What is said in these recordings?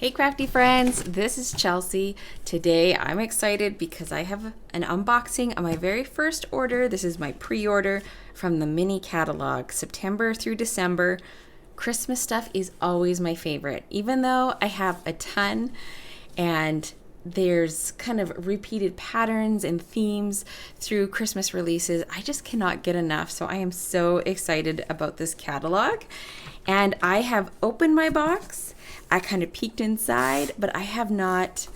Hey crafty friends, this is Chelsea. Today I'm excited because I have an unboxing of my very first order. This is my pre-order from the mini catalog, September through December. Christmas stuff is always my favorite, even though I have a ton and there's kind of repeated patterns and themes through Christmas releases. I just cannot get enough. So I am so excited about this catalog. And I have opened my box. I kind of peeked inside, but I have not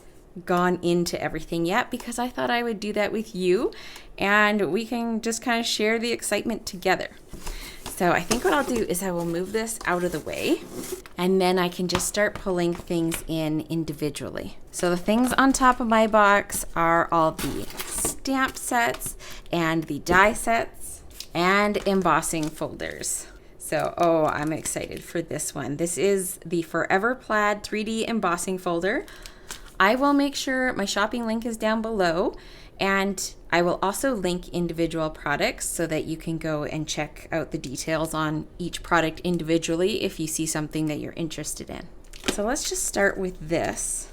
gone into everything yet because I thought I would do that with you and we can just kind of share the excitement together. So I think what I'll do is I will move this out of the way and then I can just start pulling things in individually. So the things on top of my box are all the stamp sets and the die sets and embossing folders. So, I'm excited for this one. This is the Forever Plaid 3D embossing folder. I will make sure my shopping link is down below, and I will also link individual products so that you can go and check out the details on each product individually if you see something that you're interested in. So let's just start with this.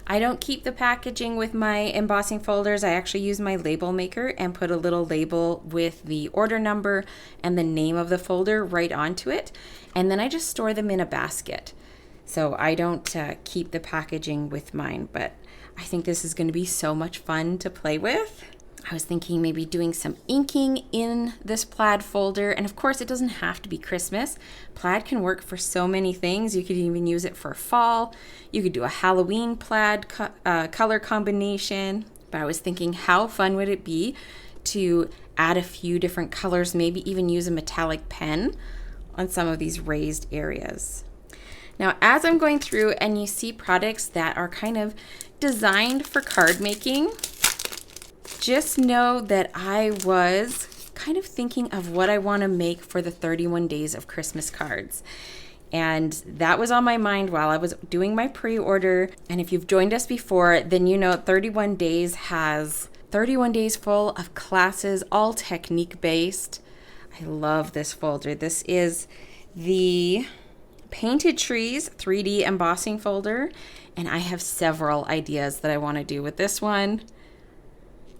I don't keep the packaging with my embossing folders. I actually use my label maker and put a little label with the order number and the name of the folder right onto it. And then I just store them in a basket. So I don't keep the packaging with mine, but I think this is going to be so much fun to play with. I was thinking maybe doing some inking in this plaid folder. And of course, it doesn't have to be Christmas. Plaid can work for so many things. You could even use it for fall. You could do a Halloween plaid color combination. But I was thinking, how fun would it be to add a few different colors, maybe even use a metallic pen on some of these raised areas. Now, as I'm going through and you see products that are kind of designed for card making, just know that I was kind of thinking of what I want to make for the 31 days of Christmas cards. And that was on my mind while I was doing my pre-order. And if you've joined us before, then you know 31 days has 31 days full of classes, all technique based. I love this folder. This is the Painted Trees 3D embossing folder. And I have several ideas that I want to do with this one.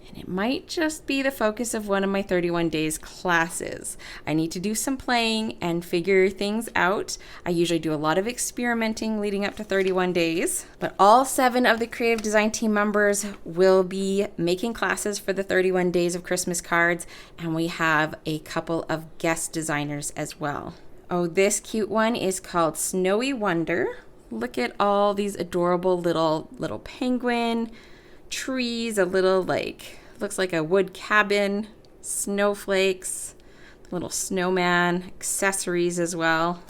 And it might just be the focus of one of my 31 days classes. I need to do some playing and figure things out. I usually do a lot of experimenting leading up to 31 days. But all 7 of the creative design team members will be making classes for the 31 days of Christmas cards. And we have a couple of guest designers as well. Oh, this cute one is called Snowy Wonder. Look at all these adorable little penguin trees, a little looks like a wood cabin, snowflakes, little snowman, accessories as well.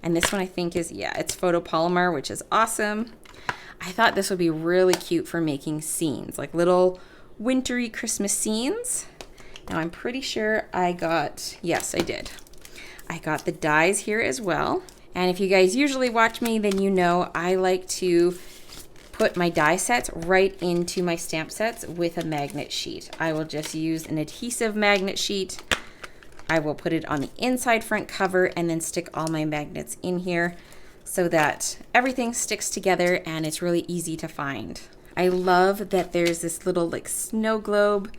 And this one I think is, it's photopolymer, which is awesome. I thought this would be really cute for making scenes, like little wintry Christmas scenes. Now I'm pretty sure I did. I got the dies here as well. And if you guys usually watch me, then you know I like to put my die sets right into my stamp sets with a magnet sheet. I will just use an adhesive magnet sheet. I will put it on the inside front cover and then stick all my magnets in here so that everything sticks together and it's really easy to find. I love that there's this little snow globe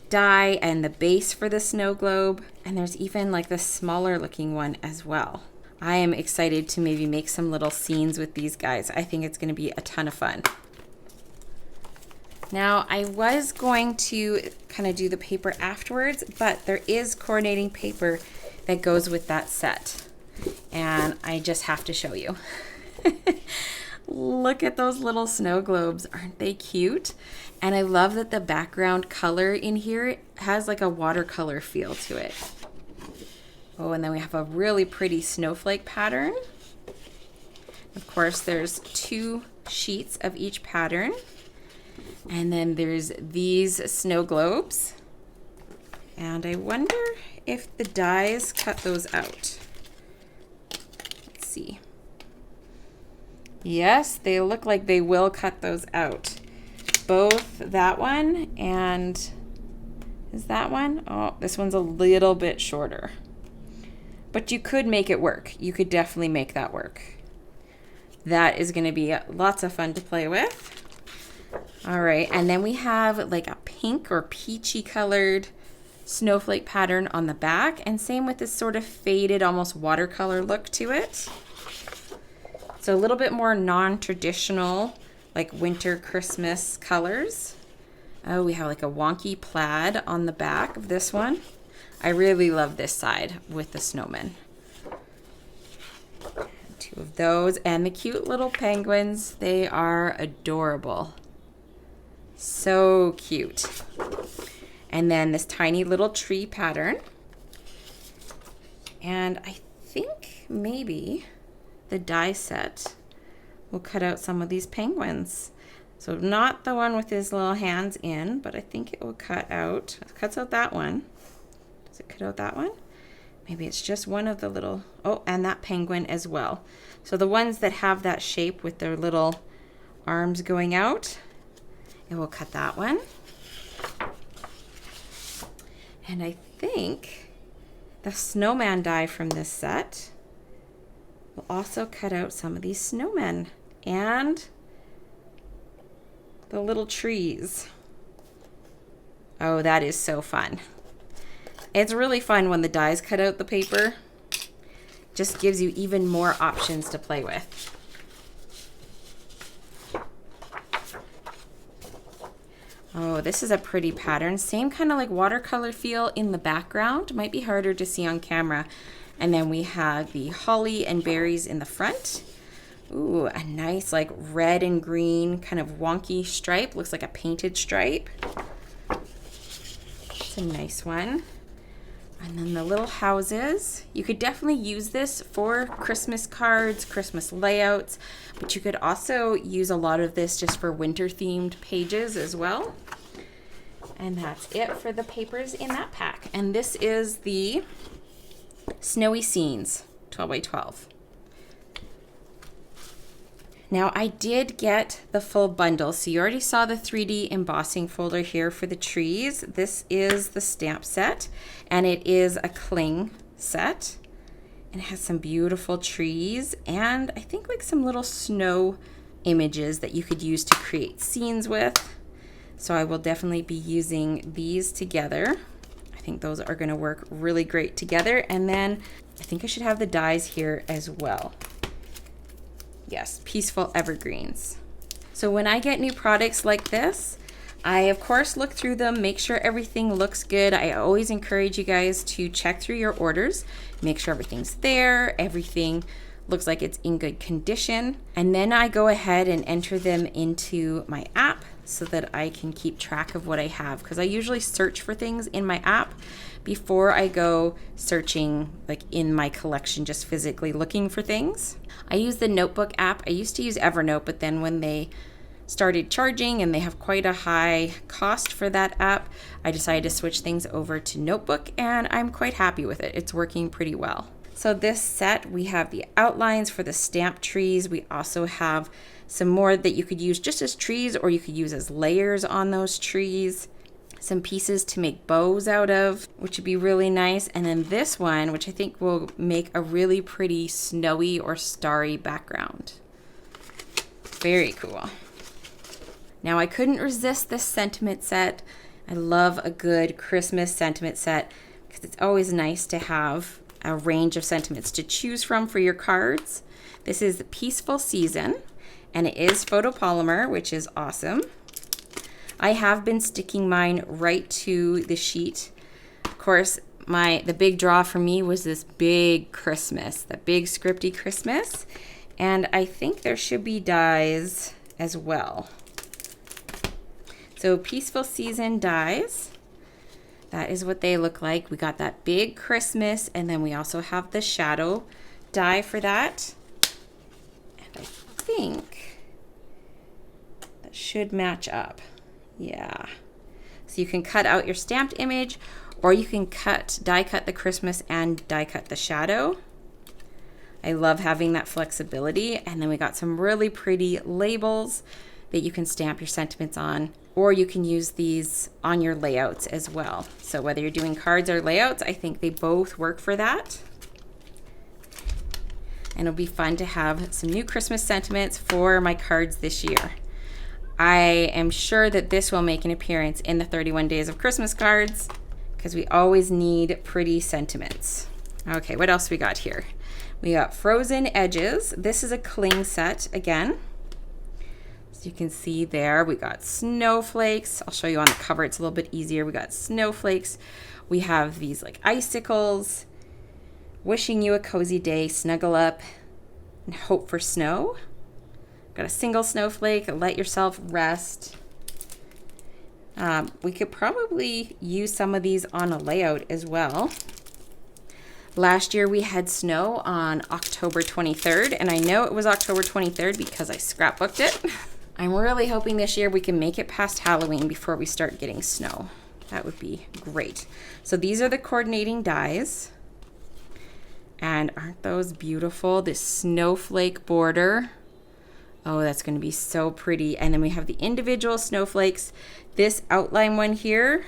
die and the base for the snow globe, and there's even the smaller looking one as well. I am excited to maybe make some little scenes with these guys. I think it's going to be a ton of fun. Now, I was going to kind of do the paper afterwards, but there is coordinating paper that goes with that set. And I just have to show you. Look at those little snow globes. Aren't they cute? And I love that the background color in here has a watercolor feel to it. Oh, and then we have a really pretty snowflake pattern. Of course, there's 2 sheets of each pattern. And then there's these snow globes. And I wonder if the dies cut those out. Let's see. Yes, they look like they will cut those out. Both that one and is that one? Oh, this one's a little bit shorter. But you could make it work. You could definitely make that work. That is going to be lots of fun to play with. All right, and then we have like a pink or peachy colored snowflake pattern on the back, and same with this sort of faded, almost watercolor look to it. So a little bit more non-traditional, like winter Christmas colors. Oh, we have like a wonky plaid on the back of this one. I really love this side with the snowmen. Two of those, and the cute little penguins. They are adorable. So cute. And then this tiny little tree pattern. And I think maybe the die set will cut out some of these penguins. So not the one with his little hands in, but I think it will cut out, it cuts out that one. Does it cut out that one? Maybe it's just one of the little, oh, and that penguin as well. So the ones that have that shape with their little arms going out, it will cut that one. And I think the snowman die from this set will also cut out some of these snowmen and the little trees. Oh, that is so fun. It's really fun when the dies cut out the paper. Just gives you even more options to play with. Oh, this is a pretty pattern. Same kind of like watercolor feel in the background. Might be harder to see on camera. And then we have the holly and berries in the front. Ooh, a nice like red and green kind of wonky stripe. Looks like a painted stripe. It's a nice one. And then the little houses. You could definitely use this for Christmas cards, Christmas layouts, but you could also use a lot of this just for winter themed pages as well. And that's it for the papers in that pack. And this is the Snowy Scenes 12 by 12. Now I did get the full bundle, so you already saw the 3D embossing folder here for the trees. This is the stamp set, and it is a cling set. And it has some beautiful trees, and I think like some little snow images that you could use to create scenes with. So I will definitely be using these together. I think those are going to work really great together. And then I think I should have the dies here as well. Yes, Peaceful Evergreens. So when I get new products like this, I of course look through them, make sure everything looks good. I always encourage you guys to check through your orders, make sure everything's there, everything looks like it's in good condition. And then I go ahead and enter them into my app so that I can keep track of what I have, because I usually search for things in my app before I go searching like in my collection, just physically looking for things. I use the notebook app. I used to use Evernote, but then when they started charging and they have quite a high cost for that app, I decided to switch things over to Notebook, and I'm quite happy with it. It's working pretty well. So this set, we have the outlines for the stamp trees. We also have some more that you could use just as trees, or you could use as layers on those trees. Some pieces to make bows out of, which would be really nice. And then this one, which I think will make a really pretty snowy or starry background. Very cool. Now I couldn't resist this sentiment set. I love a good Christmas sentiment set because it's always nice to have a range of sentiments to choose from for your cards. This is the Peaceful Season, and it is photopolymer, which is awesome. I have been sticking mine right to the sheet. Of course, the big draw for me was this big Christmas, the big scripty Christmas. And I think there should be dies as well. So Peaceful Season dies. That is what they look like. We got that big Christmas, and then we also have the shadow die for that. And I think that should match up. Yeah. So you can cut out your stamped image, or you can die cut the Christmas and die cut the shadow. I love having that flexibility. And then we got some really pretty labels that you can stamp your sentiments on, or you can use these on your layouts as well. So whether you're doing cards or layouts, I think they both work for that. and it'll be fun to have some new Christmas sentiments for my cards this year. I am sure that this will make an appearance in the 31 Days of Christmas cards because we always need pretty sentiments. Okay, what else we got here? We got Frozen Edges. This is a cling set again. So you can see there, we got snowflakes. I'll show you on the cover, it's a little bit easier. We got snowflakes. We have these like icicles. Wishing you a cozy day, snuggle up, and hope for snow. Got a single snowflake, let yourself rest. We could probably use some of these on a layout as well. Last year we had snow on October 23rd, and I know it was October 23rd because I scrapbooked it. I'm really hoping this year we can make it past Halloween before we start getting snow. That would be great. So these are the coordinating dies. And aren't those beautiful? This snowflake border. Oh, that's going to be so pretty. And then we have the individual snowflakes. This outline one here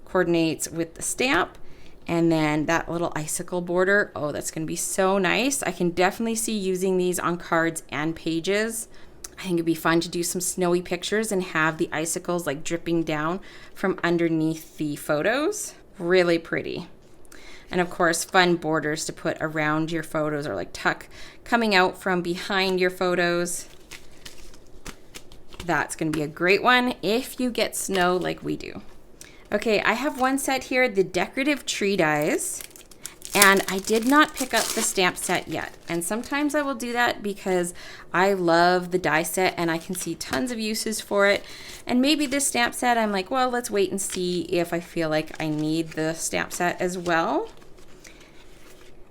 coordinates with the stamp. And then that little icicle border. Oh, that's going to be so nice. I can definitely see using these on cards and pages. I think it'd be fun to do some snowy pictures and have the icicles like dripping down from underneath the photos. Really pretty. And of course, fun borders to put around your photos or like tuck coming out from behind your photos. That's going to be a great one if you get snow like we do. Okay, I have one set here, the decorative tree dies. And I did not pick up the stamp set yet. And sometimes I will do that because I love the die set and I can see tons of uses for it. And maybe this stamp set, I'm like, well, let's wait and see if I feel like I need the stamp set as well.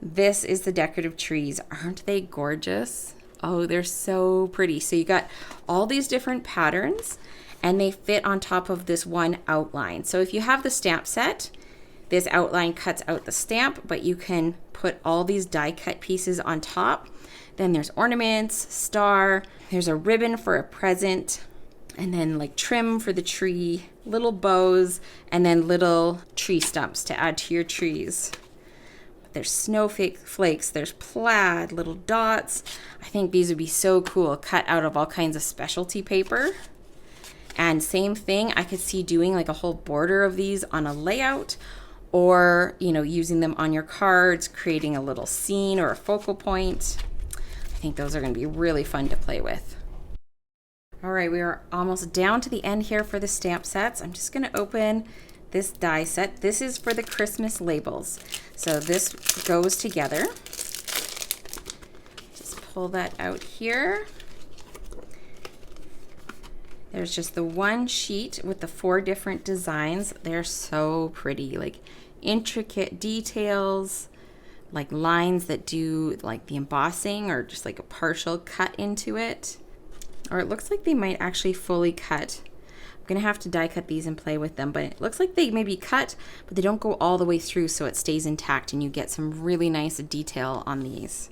This is the decorative trees. Aren't they gorgeous? Oh, they're so pretty. So you got all these different patterns and they fit on top of this one outline. So if you have the stamp set, this outline cuts out the stamp, but you can put all these die cut pieces on top. Then there's ornaments, star, there's a ribbon for a present, and then like trim for the tree, little bows, and then little tree stumps to add to your trees. There's snowflakes, there's plaid, little dots. I think these would be so cool, cut out of all kinds of specialty paper. And same thing, I could see doing like a whole border of these on a layout, or, you know, using them on your cards, creating a little scene or a focal point. I think those are going to be really fun to play with. All right, we are almost down to the end here for the stamp sets. I'm just going to open this die set. This is for the Christmas labels. So this goes together. Just pull that out here. There's just the one sheet with the 4 different designs. They're so pretty, like intricate details, like lines that do like the embossing or just like a partial cut into it. Or it looks like they might actually fully cut. I'm gonna have to die cut these and play with them, but it looks like they maybe cut, but they don't go all the way through, so it stays intact and you get some really nice detail on these.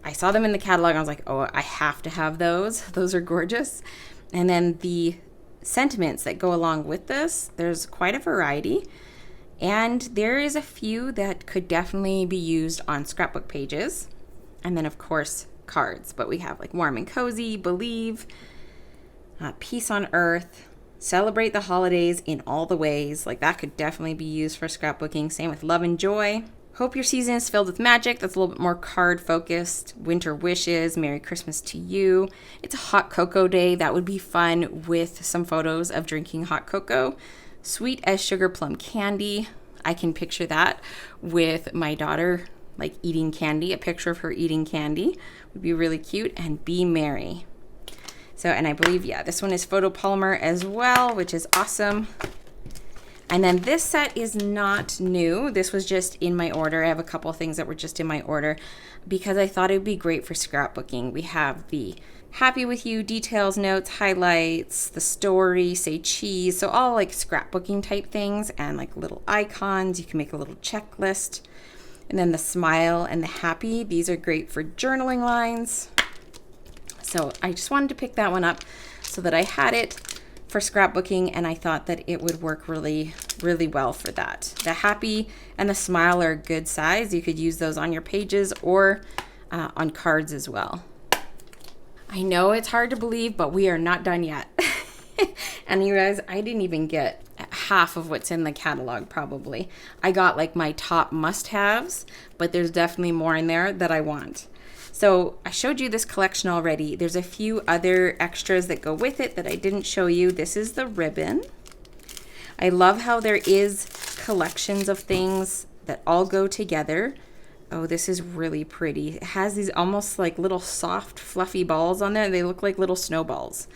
I saw them in the catalog and I was like, oh, I have to have those. Those are gorgeous. And then the sentiments that go along with this, there's quite a variety. And there is a few that could definitely be used on scrapbook pages. And then of course, cards. But we have like warm and cozy, believe, peace on earth, celebrate the holidays in all the ways. Like that could definitely be used for scrapbooking. Same with love and joy. Hope your season is filled with magic. That's a little bit more card focused. Winter wishes, Merry Christmas to you. It's a hot cocoa day. That would be fun with some photos of drinking hot cocoa. Sweet as sugar plum candy. I can picture that with my daughter, like eating candy. A picture of her eating candy would be really cute. And be merry. So, and I believe, yeah, this one is photopolymer as well, which is awesome. And then this set is not new. This was just in my order. I have a couple of things that were just in my order because I thought it would be great for scrapbooking. We have the happy with you, details, notes, highlights, the story, say cheese. So all like scrapbooking type things and like little icons. You can make a little checklist. And then the smile and the happy. These are great for journaling lines. So I just wanted to pick that one up so that I had it for scrapbooking, and I thought that it would work really, really well for that. The happy and the smile are a good size. You could use those on your pages or on cards as well. I know it's hard to believe, but we are not done yet. And you guys, I didn't even get half of what's in the catalog probably. I got like my top must-haves, but there's definitely more in there that I want. So I showed you this collection already. There's a few other extras that go with it that I didn't show you. This is the ribbon. I love how there is collections of things that all go together. Oh, this is really pretty. It has these almost like little soft, fluffy balls on there. They look like little snowballs.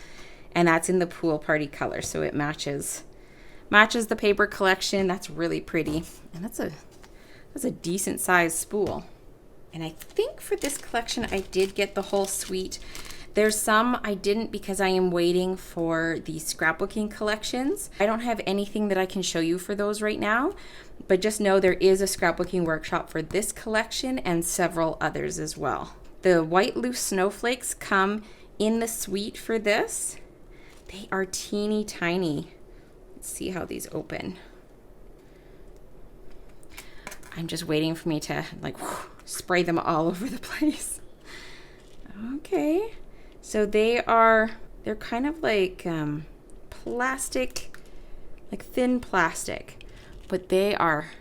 And that's in the pool party color, so it matches the paper collection. That's really pretty. And that's a decent sized spool. And I think for this collection, I did get the whole suite. There's some I didn't because I am waiting for the scrapbooking collections. I don't have anything that I can show you for those right now, but just know there is a scrapbooking workshop for this collection and several others as well. The white loose snowflakes come in the suite for this. They are teeny tiny. Let's see how these open. I'm just waiting for me to like spray them all over the place. Okay, so they're kind of like plastic, like thin plastic, but they are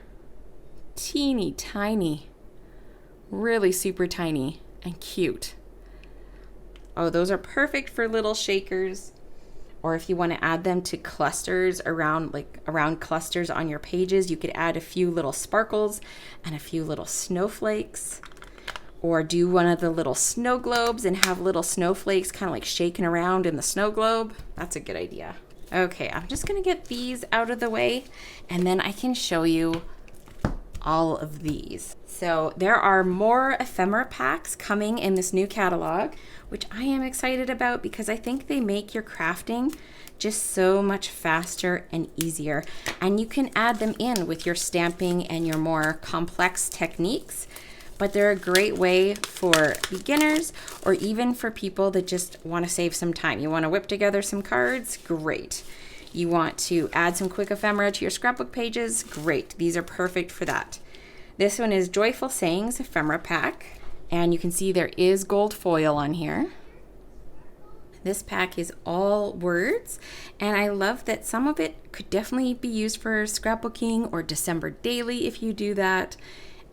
teeny tiny, really super tiny and cute. Oh, those are perfect for little shakers, or if you want to add them to clusters around clusters on your pages. You could add a few little sparkles and a few little snowflakes, or do one of the little snow globes and have little snowflakes kind of like shaking around in the snow globe. That's a good idea. Okay, I'm just gonna get these out of the way and then I can show you all of these. So there are more ephemera packs coming in this new catalog, which I am excited about because I think they make your crafting just so much faster and easier. And you can add them in with your stamping and your more complex techniques, but they're a great way for beginners or even for people that just want to save some time. You want to whip together some cards? Great. You want to add some quick ephemera to your scrapbook pages? Great. These are perfect for that. This one is Joyful Sayings Ephemera Pack, and you can see there is gold foil on here. This pack is all words, and I love that some of it could definitely be used for scrapbooking or December daily if you do that.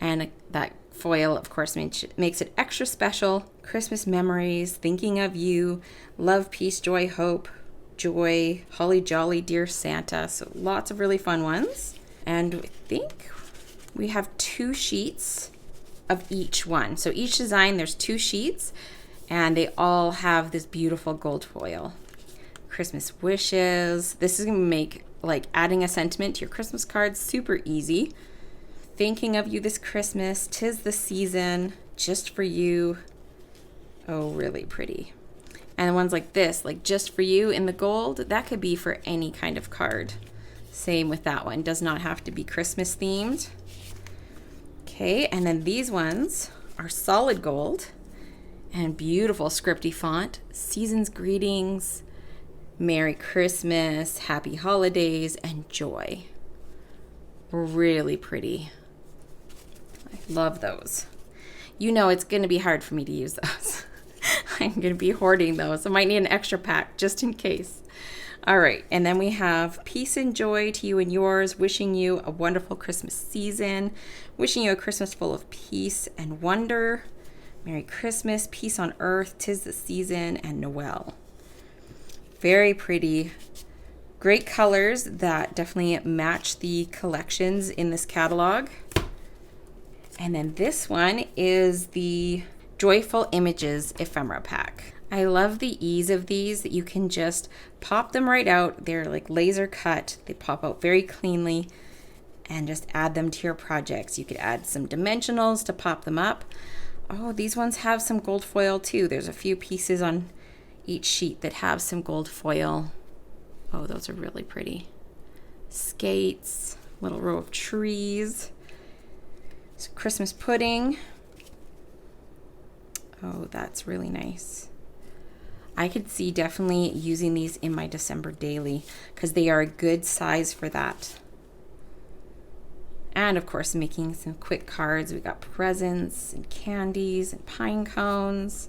And that foil, of course, makes it extra special. Christmas memories, thinking of you, love, peace, joy, hope, joy, holly jolly, dear Santa. So lots of really fun ones. And I think we have 2 sheets of each one. So each design, there's 2 sheets, and they all have this beautiful gold foil. Christmas wishes. This is gonna make like adding a sentiment to your Christmas cards super easy. Thinking of you this Christmas, 'tis the season, just for you. Oh, really pretty. And ones like this, like just for you in the gold, that could be for any kind of card. Same with that one, does not have to be Christmas themed. Okay, and then these ones are solid gold and beautiful scripty font. Season's greetings, Merry Christmas, Happy Holidays, and joy. Really pretty. I love those. You know it's going to be hard for me to use those. I'm going to be hoarding those. I might need an extra pack just in case. All right, and then we have peace and joy to you and yours, wishing you a wonderful Christmas season, wishing you a Christmas full of peace and wonder. Merry Christmas, peace on earth, 'tis the season, and Noel. Very pretty. Great colors that definitely match the collections in this catalog. And then this one is the Joyful Images Ephemera Pack. I love the ease of these, that you can just pop them right out. They're like laser cut. They pop out very cleanly and just add them to your projects. You could add some dimensionals to pop them up. Oh, these ones have some gold foil too. There's a few pieces on each sheet that have some gold foil. Oh, those are really pretty. Skates, little row of trees, some Christmas pudding. Oh, that's really nice. I could see definitely using these in my December daily because they are a good size for that. And of course, making some quick cards. We got presents and candies and pine cones.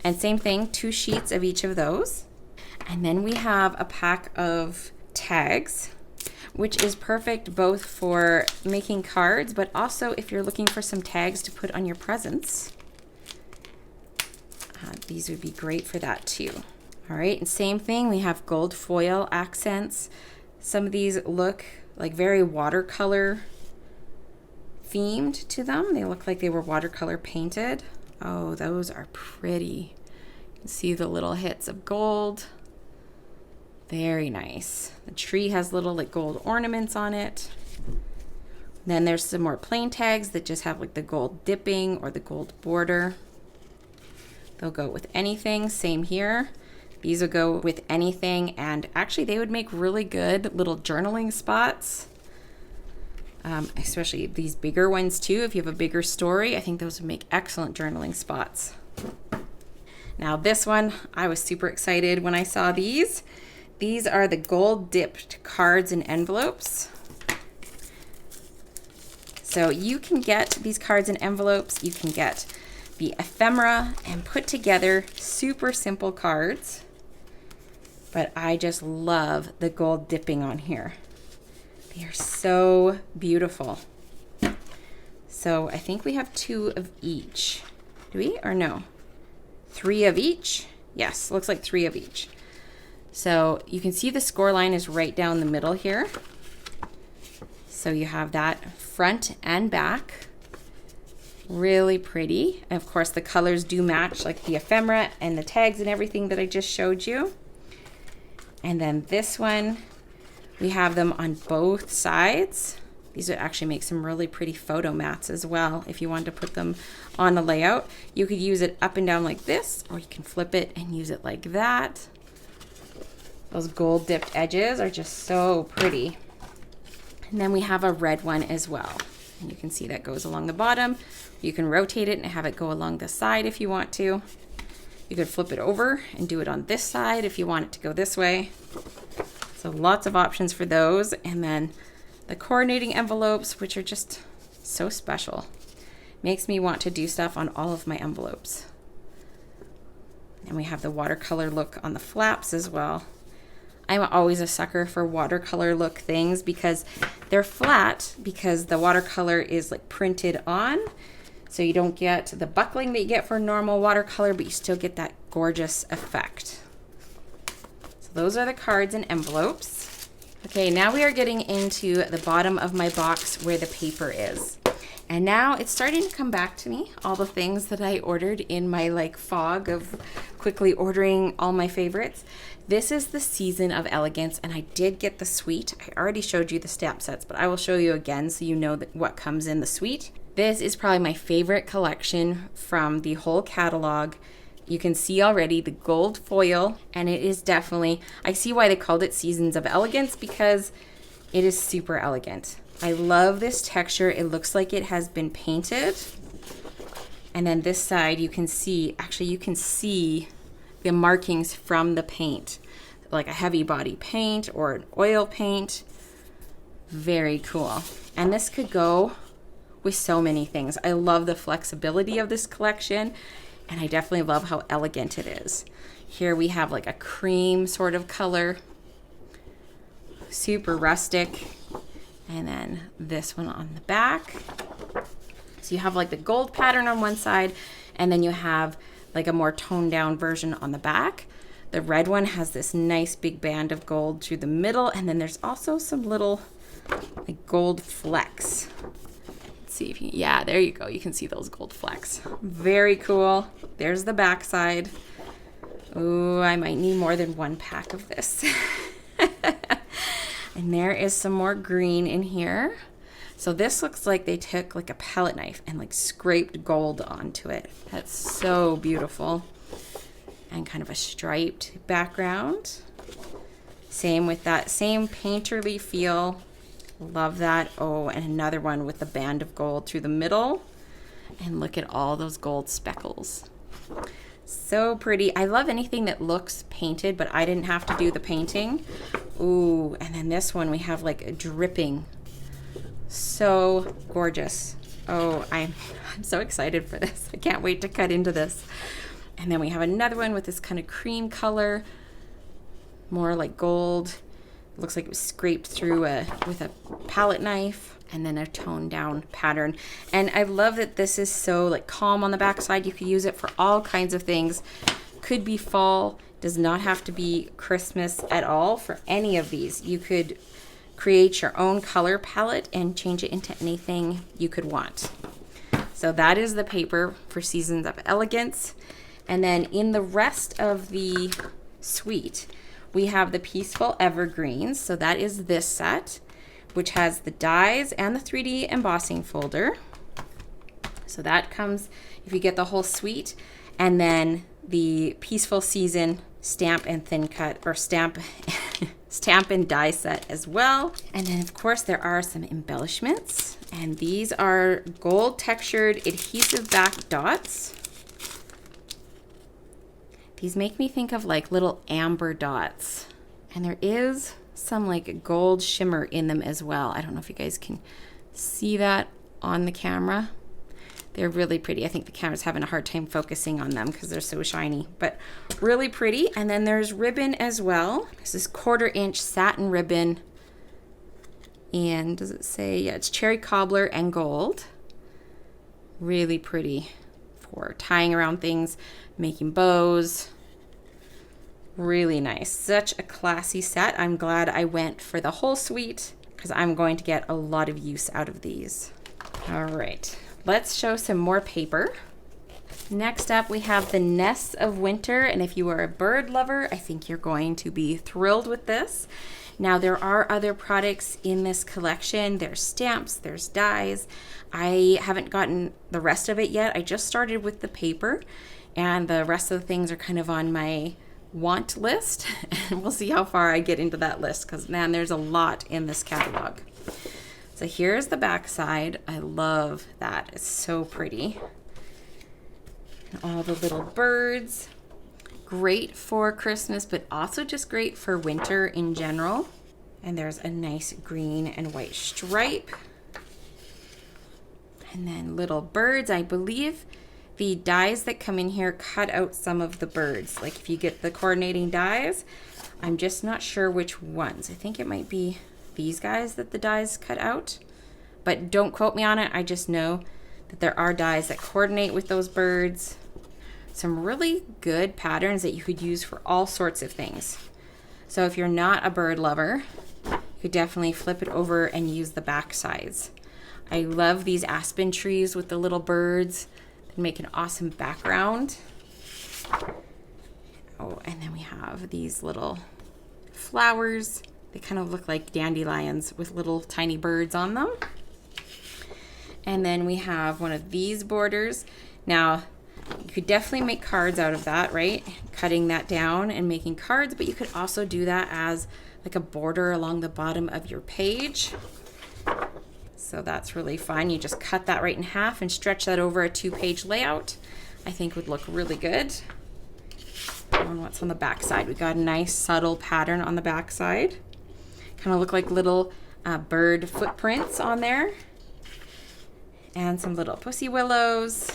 And same thing, 2 sheets of each of those. And then we have a pack of tags, which is perfect both for making cards, but also if you're looking for some tags to put on your presents. These would be great for that too. All right, and same thing, we have gold foil accents. Some of these look like very watercolor themed to them. They look like they were watercolor painted. Oh, those are pretty. You can see the little hits of gold. Very nice. The tree has little like gold ornaments on it. Then there's some more plain tags that just have like the gold dipping or the gold border. They'll go with anything. Same here. These will go with anything, and actually they would make really good little journaling spots. Especially these bigger ones too. If you have a bigger story, I think those would make excellent journaling spots. Now this one, I was super excited when I saw these. These are the gold dipped cards and envelopes. So you can get these cards and envelopes. You can get the ephemera and put together super simple cards. But I just love the gold dipping on here. They are so beautiful. So I think we have 2 of each. Do we or no? 3 of each? Yes, looks like 3 of each. So you can see the score line is right down the middle here. So you have that front and back. Really pretty. And of course the colors do match, like the ephemera and the tags and everything that I just showed you. And then this one, we have them on both sides. These would actually make some really pretty photo mats as well. If you wanted to put them on a layout, you could use it up and down like this, or you can flip it and use it like that. Those gold dipped edges are just so pretty. And then we have a red one as well. And you can see that goes along the bottom. You can rotate it and have it go along the side if you want to. You could flip it over and do it on this side if you want it to go this way. So lots of options for those. And then the coordinating envelopes, which are just so special. Makes me want to do stuff on all of my envelopes. And we have the watercolor look on the flaps as well. I'm always a sucker for watercolor look things because they're flat, because the watercolor is like printed on. So you don't get the buckling that you get for normal watercolor, but you still get that gorgeous effect. So those are the cards and envelopes. Okay, now we are getting into the bottom of my box where the paper is. And now it's starting to come back to me, all the things that I ordered in my like fog of quickly ordering all my favorites. This is the season of Elegance, and I did get the suite. I already showed you the stamp sets, but I will show you again so you know what comes in the suite. This is probably my favorite collection from the whole catalog. You can see already the gold foil, and it is definitely, I see why they called it Seasons of Elegance, because it is super elegant. I love this texture. It looks like it has been painted. And then this side you can see, actually you can see the markings from the paint, like a heavy body paint or an oil paint. Very cool. And this could go with so many things. I love the flexibility of this collection, and I definitely love how elegant it is. Here we have like a cream sort of color, super rustic. And then this one on the back. So you have like the gold pattern on one side, and then you have like a more toned down version on the back. The red one has this nice big band of gold through the middle, and then there's also some little like gold flecks. Let's see if you, yeah, there you go. You can see those gold flecks. Very cool. There's the back side. Oh, I might need more than one pack of this. And there is some more green in here. So this looks like they took like a palette knife and like scraped gold onto it. That's so beautiful. And kind of a striped background. Same with that same painterly feel. Love that. Oh, and another one with the band of gold through the middle. And look at all those gold speckles. So pretty. I love anything that looks painted, but I didn't have to do the painting. Ooh, and then this one we have like a dripping. So gorgeous. Oh, I'm so excited for this. I can't wait to cut into this. And then we have another one with this kind of cream color, more like gold. It looks like it was scraped through with a palette knife, and then a toned down pattern. And I love that this is so like calm on the back side. You could use it for all kinds of things. Could be fall, does not have to be Christmas at all for any of these. You could create your own color palette and change it into anything you could want. So that is the paper for Seasons of Elegance. And then in the rest of the suite, we have the Peaceful Evergreens. So that is this set, which has the dies and the 3D embossing folder. So that comes if you get the whole suite. And then the Peaceful Season stamp and thin cut, or stamp and die set as well. And then of course there are some embellishments, and these are gold textured adhesive back dots. These make me think of like little amber dots, and there is some like gold shimmer in them as well. I don't know if you guys can see that on the camera. They're really pretty. I think the camera's having a hard time focusing on them because they're so shiny, but really pretty. And then there's ribbon as well. This is 1/4 inch satin ribbon. And does it say, yeah, it's cherry cobbler and gold. Really pretty for tying around things, making bows. Really nice. Such a classy set. I'm glad I went for the whole suite because I'm going to get a lot of use out of these. All right. Let's show some more paper. Next up, we have the Nests of Winter, and if you are a bird lover, I think you're going to be thrilled with this. Now, there are other products in this collection. There's stamps, there's dies. I haven't gotten the rest of it yet. I just started with the paper, and the rest of the things are kind of on my want list. And we'll see how far I get into that list, because man, there's a lot in this catalog. So here's the back side. I love that. It's so pretty. And all the little birds. Great for Christmas, but also just great for winter in general. And there's a nice green and white stripe. And then little birds. I believe the dies that come in here cut out some of the birds. Like if you get the coordinating dies, I'm just not sure which ones. I think it might be these guys that the dies cut out, but don't quote me on it. I just know that there are dies that coordinate with those birds. Some really good patterns that you could use for all sorts of things. So if you're not a bird lover, you could definitely flip it over and use the back sides. I love these aspen trees with the little birds. They make an awesome background. Oh, and then we have these little flowers. They kind of look like dandelions with little tiny birds on them. And then we have one of these borders. Now, you could definitely make cards out of that, right? Cutting that down and making cards, but you could also do that as like a border along the bottom of your page. So that's really fun. You just cut that right in half and stretch that over a 2-page layout. I think would look really good. And what's on the back side? We got a nice subtle pattern on the back side. Kind of look like little bird footprints on there. And some little pussy willows.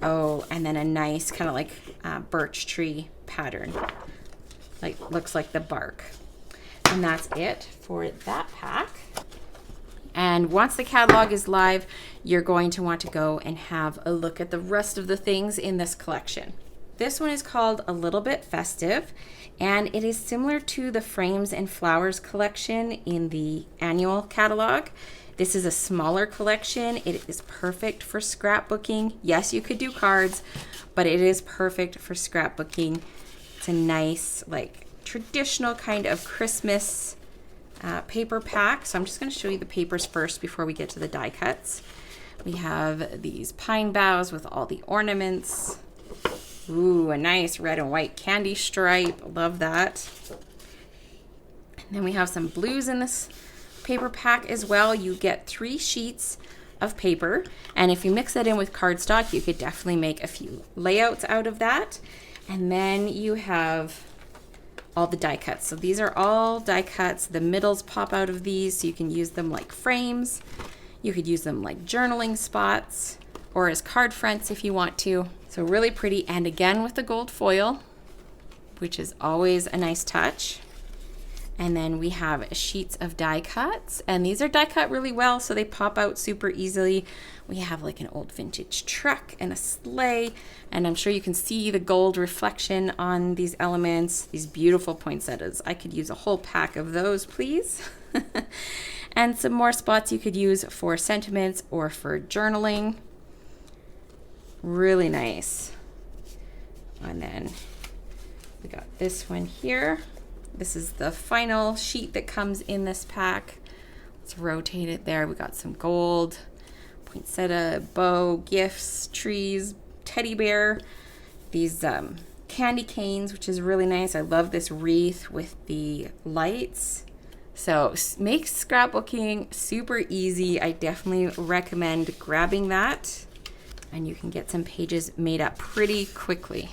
Oh, and then a nice kind of like birch tree pattern. Like looks like the bark. And that's it for that pack. And once the catalog is live, you're going to want to go and have a look at the rest of the things in this collection. This one is called A Little Bit Festive, and it is similar to the Frames and Flowers collection in the annual catalog. This is a smaller collection. It is perfect for scrapbooking. Yes, you could do cards, but it is perfect for scrapbooking. It's a nice, like, traditional kind of Christmas paper pack. So I'm just going to show you the papers first before we get to the die cuts. We have these pine boughs with all the ornaments. Ooh, a nice red and white candy stripe. Love that. And then we have some blues in this paper pack as well. You get 3 sheets of paper. And if you mix that in with cardstock, you could definitely make a few layouts out of that. And then you have all the die cuts. So these are all die cuts. The middles pop out of these, so you can use them like frames. You could use them like journaling spots or as card fronts if you want to. So really pretty, and again with the gold foil, which is always a nice touch. And then we have sheets of die cuts, and these are die cut really well, so they pop out super easily. We have like an old vintage truck and a sleigh, and I'm sure you can see the gold reflection on these elements, these beautiful poinsettias. I could use a whole pack of those, please. And some more spots you could use for sentiments or for journaling. Really nice. And then we got this one here. This is the final sheet that comes in this pack. Let's rotate it there. We got some gold, poinsettia, bow, gifts, trees, teddy bear, these candy canes, which is really nice. I love this wreath with the lights. So makes scrapbooking super easy. I definitely recommend grabbing that, and you can get some pages made up pretty quickly.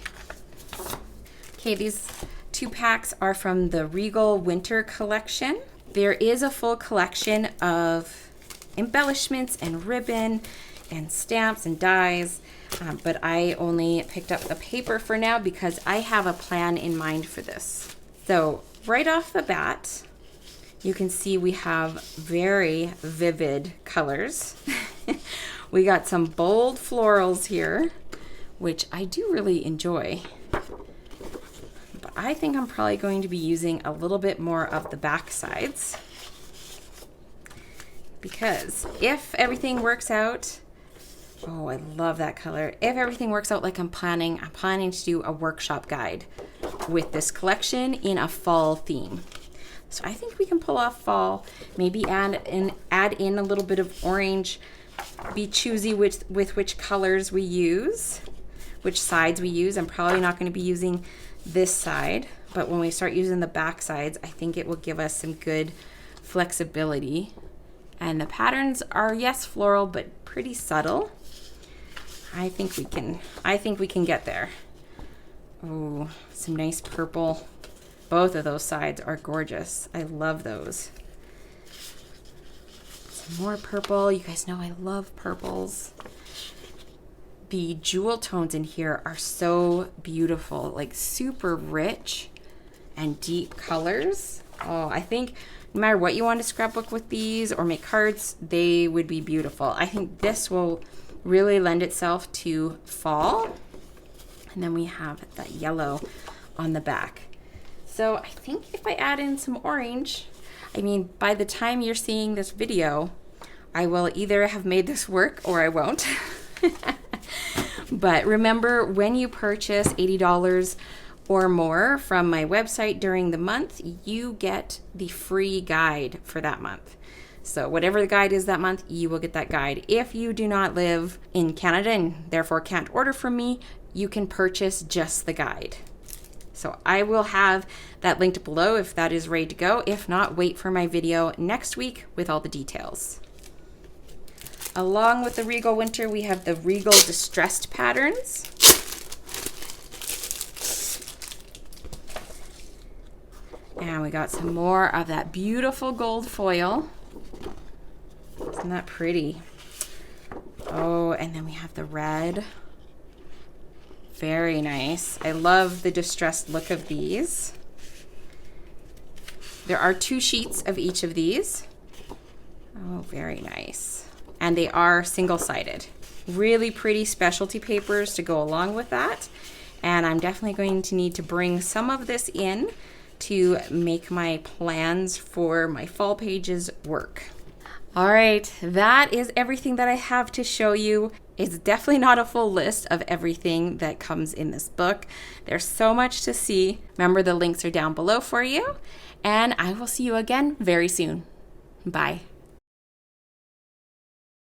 Okay, these 2 packs are from the Regal Winter collection. There is a full collection of embellishments and ribbon and stamps and dies, but I only picked up the paper for now because I have a plan in mind for this. So right off the bat, you can see we have very vivid colors. We got some bold florals here, which I do really enjoy. But I think I'm probably going to be using a little bit more of the back sides, because if everything works out, oh, I love that color. If everything works out like I'm planning to do a workshop guide with this collection in a fall theme. So I think we can pull off fall, maybe add in a little bit of orange, be choosy with which colors we use, which sides we use. I'm probably not going to be using this side, but when we start using the back sides, I think it will give us some good flexibility. And the patterns are, yes, floral, but pretty subtle. I think we can get there. Oh, some nice purple. Both of those sides are gorgeous. I love those. Some more purple. You guys know I love purples. The jewel tones in here are so beautiful, like super rich and deep colors. Oh, I think no matter what you want to scrapbook with these or make cards, they would be beautiful. I think this will really lend itself to fall. And then we have that yellow on the back. So I think if I add in some orange, I mean, by the time you're seeing this video, I will either have made this work or I won't. But remember, when you purchase $80 or more from my website during the month, you get the free guide for that month. So whatever the guide is that month, you will get that guide. If you do not live in Canada and therefore can't order from me, you can purchase just the guide. So I will have that linked below if that is ready to go. If not, wait for my video next week with all the details. Along with the Regal Winter, we have the Regal Distressed patterns. And we got some more of that beautiful gold foil. Isn't that pretty? Oh, and then we have the red. Very nice. I love the distressed look of these. There are 2 sheets of each of these. Oh, very nice. And they are single-sided. Really pretty specialty papers to go along with that. And I'm definitely going to need to bring some of this in to make my plans for my fall pages work. All right, that is everything that I have to show you. It's definitely not a full list of everything that comes in this book. There's so much to see. Remember, the links are down below for you. And I will see you again very soon. Bye.